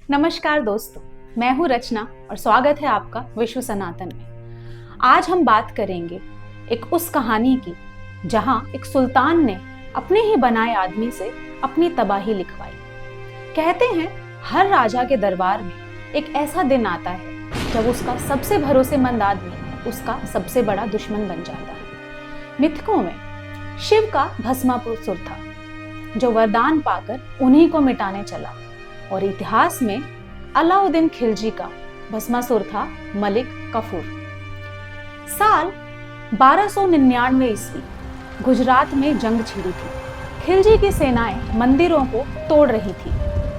नमस्कार दोस्तों, मैं हूँ रचना और स्वागत है आपका विश्व सनातन में। आज हम बात करेंगे एक उस कहानी की जहाँ एक सुल्तान ने अपने ही बनाए आदमी से अपनी तबाही लिखवाई। कहते हैं हर राजा के दरबार में एक ऐसा दिन आता है जब उसका सबसे भरोसेमंद आदमी उसका सबसे बड़ा दुश्मन बन जाता है। मिथकों में शिव का भस्मासुर था जो वरदान पाकर उन्हीं को मिटाने चला, और इतिहास में अलाउद्दीन खिलजी का भस्मासुर था मलिक काफूर। साल 1299 ईस्वी गुजरात में जंग छिड़ी थी। खिलजी की सेनाएं मंदिरों को तोड़ रही थी,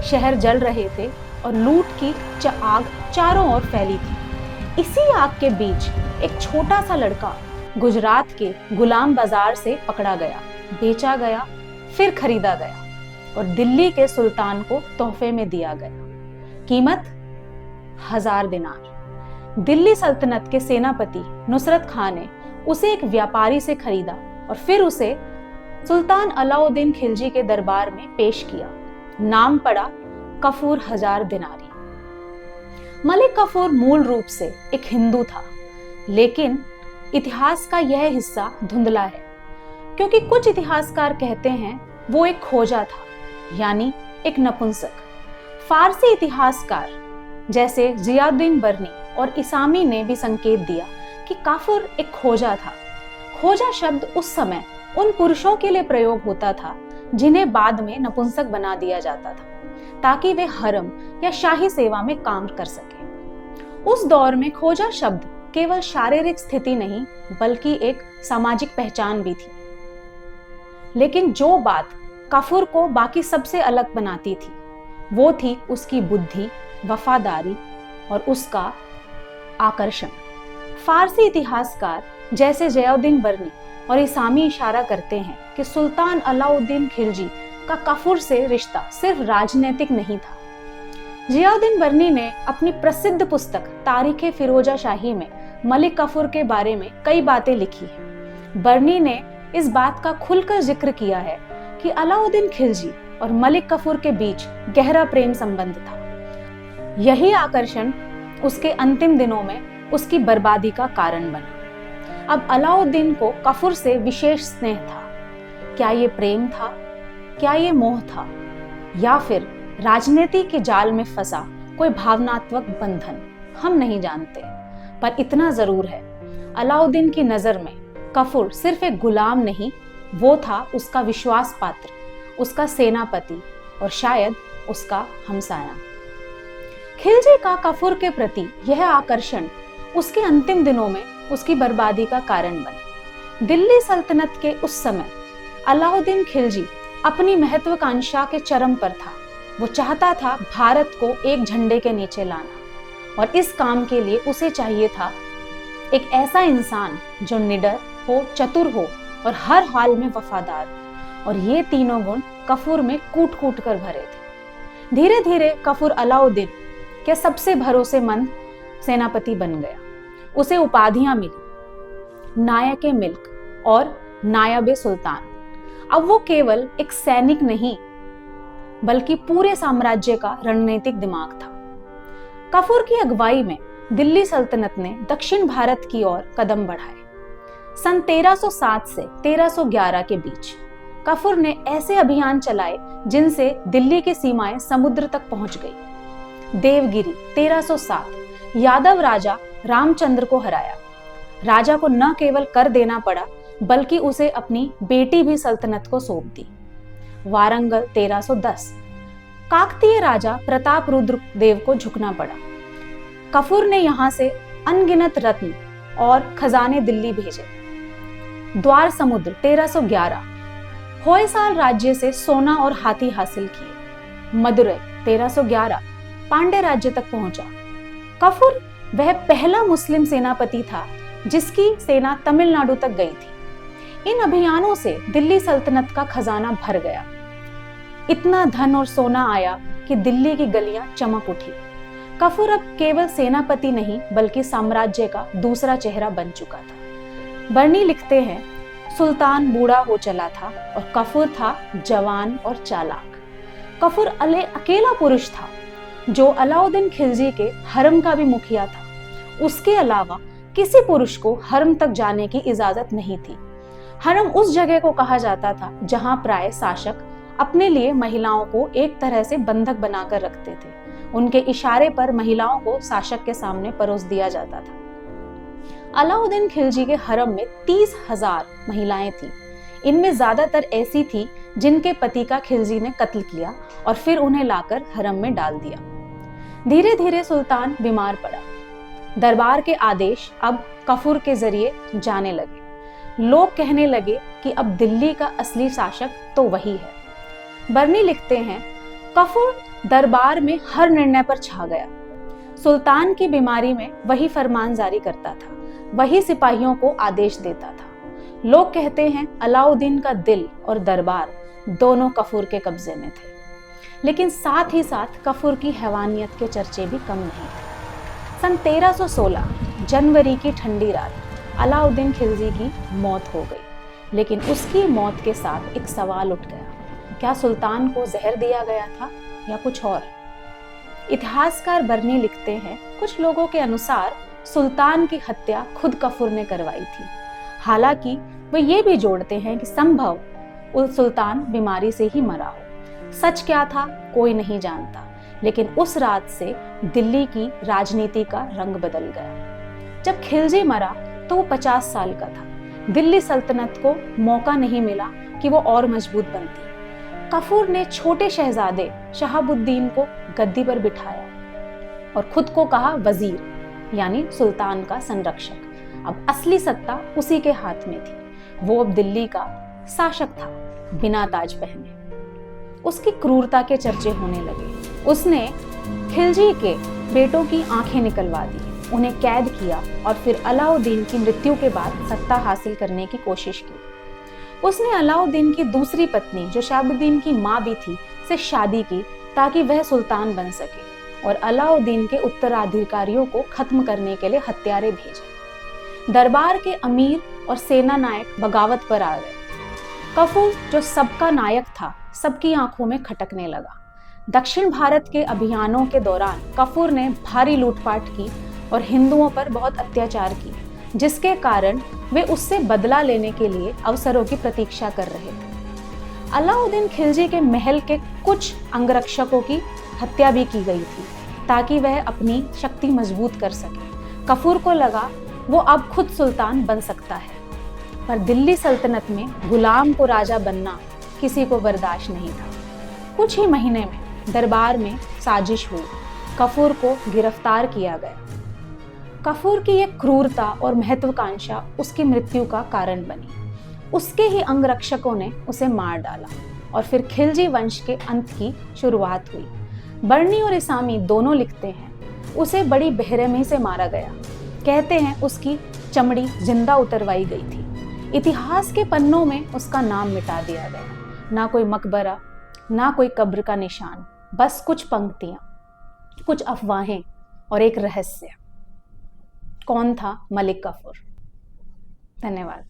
शहर जल रहे थे और लूट की आग चारों ओर फैली थी। इसी आग के बीच एक छोटा सा लड़का गुजरात के गुलाम बाजार से पकड़ा गया, बेचा गया, फिर खरीदा गया और दिल्ली के सुल्तान को तोहफे में दिया गया। कीमत 1000 दिनार। दिल्ली सल्तनत के सेनापति नुसरत खान ने उसे एक व्यापारी से खरीदा और फिर उसे सुल्तान अलाउद्दीन खिलजी के दरबार में पेश किया। नाम पड़ा काफूर 1000 दिनारी। मलिक काफूर मूल रूप से एक हिंदू था, लेकिन इतिहास का यह हिस्सा धुंधला है क्योंकि कुछ इतिहासकार कहते हैं वो एक खोजा था, यानी एक नपुंसक। फारसी इतिहासकार जैसे जियाउद्दीन बर्नी और इसामी ने भी संकेत दिया कि काफूर एक खोजा था। खोजा शब्द उस समय उन पुरुषों के लिए प्रयोग होता था जिन्हें बाद में नपुंसक बना दिया जाता था ताकि वे हरम या शाही सेवा में काम कर सके। उस दौर में खोजा शब्द केवल शारीरिक स्थिति नहीं बल्कि एक सामाजिक पहचान भी थी। लेकिन जो बात काफूर को बाकी सबसे अलग बनाती थी वो थी उसकी बुद्धि, वफादारी और उसका आकर्षण। फारसी इतिहासकार जैसे जियाउद्दीन बर्नी और इसामी इशारा करते हैं कि सुल्तान अलाउद्दीन खिलजी का काफूर से रिश्ता सिर्फ राजनीतिक नहीं था। जियाउद्दीन बर्नी ने अपनी प्रसिद्ध पुस्तक तारीखे फिरोजा शाही में मलिक काफूर के बारे में कई बातें लिखी हैं। बर्नी ने इस बात का खुलकर जिक्र किया है कि अलाउद्दीन खिलजी और मलिक काफूर के बीच गहरा प्रेम संबंध था। यही आकर्षण उसके अंतिम दिनों में उसकी बर्बादी का कारण बना। अब अलाउद्दीन को काफूर से विशेष स्नेह था। क्या ये प्रेम था, क्या ये मोह था, या फिर राजनीति के जाल में फंसा कोई भावनात्मक बंधन, हम नहीं जानते। पर इतना जरूर है, अलाउद्दीन की नजर में काफूर सिर्फ एक गुलाम नहीं, वो था उसका विश्वास पात्र, उसका सेनापति और शायद उसका हमसाया। खिलजी का काफूर के प्रति यह आकर्षण उसके अंतिम दिनों में उसकी बर्बादी का कारण बना। दिल्ली सल्तनत के उस समय अलाउद्दीन खिलजी अपनी महत्वाकांक्षा के चरम पर था। वो चाहता था भारत को एक झंडे के नीचे लाना, और इस काम के लिए उसे चाहिए था एक ऐसा इंसान जो निडर हो, चतुर हो और हर हाल में वफादार। और ये तीनों गुण काफूर में कूट कूट कर भरे थे। धीरे धीरे काफूर अलाउद्दीन के सबसे भरोसेमंद सेनापति बन गया। उसे उपाधियां मिली, नायक-ए मिल्क और नायब सुल्तान। अब वो केवल एक सैनिक नहीं बल्कि पूरे साम्राज्य का रणनीतिक दिमाग था। काफूर की अगुवाई में दिल्ली सल्तनत ने दक्षिण भारत की ओर कदम बढ़ाए। सन 1307 से 1311 के बीच काफूर ने ऐसे अभियान चलाए जिनसे दिल्ली की सीमाएं समुद्र तक पहुंच गई। देवगिरी 1307 यादव राजा रामचंद्र को हराया। राजा को न केवल कर देना पड़ा बल्कि उसे अपनी बेटी भी सल्तनत को सौंप दी। वारंगल 1310 काकतीय राजा प्रताप रुद्र देव को झुकना पड़ा। काफूर ने यहां से अनगिनत रत्न और खजाने दिल्ली भेजे। द्वार समुद्र 1311 होयसाल राज्य से सोना और हाथी हासिल किए। मदुरै 1311 पांड्य राज्य तक पहुंचा। काफूर वह पहला मुस्लिम सेनापति था जिसकी सेना तमिलनाडु तक गई थी। इन अभियानों से दिल्ली सल्तनत का खजाना भर गया। इतना धन और सोना आया कि दिल्ली की गलियां चमक उठी। काफूर अब केवल सेनापति नहीं बल्कि साम्राज्य का दूसरा चेहरा बन चुका था। बर्नी लिखते हैं, सुल्तान बूढ़ा हो चला था और काफूर था जवान और चालाक। काफूर अकेला पुरुष था जो अलाउद्दीन खिलजी के हरम का भी मुखिया था, उसके अलावा किसी पुरुष को हरम तक जाने की इजाजत नहीं थी। हरम उस जगह को कहा जाता था जहां प्राय शासक अपने लिए महिलाओं को एक तरह से बंधक बनाकर रखते थे। उनके इशारे पर महिलाओं को शासक के सामने परोस दिया जाता था। अलाउद्दीन खिलजी के हरम में 30,000 महिलाएं थीं। इनमें ज्यादातर ऐसी थी जिनके पति का खिलजी ने कत्ल किया और फिर उन्हें लाकर हरम में डाल दिया। धीरे धीरे सुल्तान बीमार पड़ा। दरबार के आदेश अब कफूर के जरिए जाने लगे। लोग कहने लगे कि अब दिल्ली का असली शासक तो वही है। बर्नी लिखते हैं, कफूर दरबार में हर निर्णय पर छा गया। सुल्तान की बीमारी में वही फरमान जारी करता था, वही सिपाहियों को आदेश देता था। लोग कहते हैं अलाउद्दीन का दिल और दरबार दोनों कफूर के कब्जे में थे। लेकिन साथ ही साथ कफूर की हैवानियत के चर्चे भी कम नहीं थे। सन 1316 जनवरी की ठंडी रात अलाउद्दीन खिलजी की मौत हो गई। लेकिन उसकी मौत के साथ एक सवाल उठ गया, क्या सुल्तान को जहर दिया गया था या कुछ और? इतिहासकार बर्नी लिखते हैं, कुछ लोगों के अनुसार सुल्तान की हत्या खुद कफूर ने करवाई थी। हालांकि वे ये भी जोड़ते हैं कि संभव सुल्तान बीमारी से ही मरा हो। सच क्या था कोई नहीं जानता, लेकिन उस रात से दिल्ली की राजनीति का रंग बदल गया। जब खिलजी मरा तो वो 50 साल का था। दिल्ली सल्तनत को मौका नहीं मिला कि वो और मजबूत बनती। कफूर ने छोटे शहजादे शहाबुद्दीन को गद्दी पर बिठाया और खुद को कहा वजीर, यानी सुल्तान का संरक्षक। अब असली सत्ता उसी के हाथ में थी। वो अब दिल्ली का शासक था, बिना ताज पहने। उसकी क्रूरता के चर्चे होने लगे। उसने खिलजी के बेटों की आंखें निकलवा दी, उन्हें कैद किया और फिर अलाउद्दीन की मृत्यु के बाद सत्ता हासिल करने की कोशिश की। उसने अलाउद्दीन की दूसरी पत्नी, जो शहाबुद्दीन की माँ भी थी, से शादी की ताकि वह सुल्तान बन सके, और अलाउद्दीन के उत्तराधिकारियों को खत्म करने के लिए हत्यारे भेजे। दरबार के अमीर और सेना नायक बगावत पर आ गए। कफूर, जो सबका नायक था, सबकी आंखों में खटकने लगा। दक्षिण भारत के अभियानों के दौरान कफूर ने भारी लूटपाट की और हिंदुओं पर बहुत अत्याचार किए, जिसके कारण वे उससे बदला लेने के लिए अवसरों की प्रतीक्षा कर रहे थे। अलाउद्दीन खिलजी के महल के कुछ अंगरक्षकों की हत्या भी की गई थी ताकि वह अपनी शक्ति मजबूत कर सके। कफूर को लगा वो अब खुद सुल्तान बन सकता है, पर दिल्ली सल्तनत में गुलाम को राजा बनना किसी को बर्दाश्त नहीं था। कुछ ही महीने में दरबार में साजिश हुई, कफूर को गिरफ्तार किया गया। कफूर की यह क्रूरता और महत्वाकांक्षा उसकी मृत्यु का कारण बनी। उसके ही अंगरक्षकों ने उसे मार डाला और फिर खिलजी वंश के अंत की शुरुआत हुई। बर्नी और इसामी दोनों लिखते हैं उसे बड़ी बेरहमी से मारा गया। कहते हैं उसकी चमड़ी जिंदा उतरवाई गई थी। इतिहास के पन्नों में उसका नाम मिटा दिया गया। ना कोई मकबरा, ना कोई कब्र का निशान, बस कुछ पंक्तियां, कुछ अफवाहें और एक रहस्य। कौन था मलिक कफूर? धन्यवाद।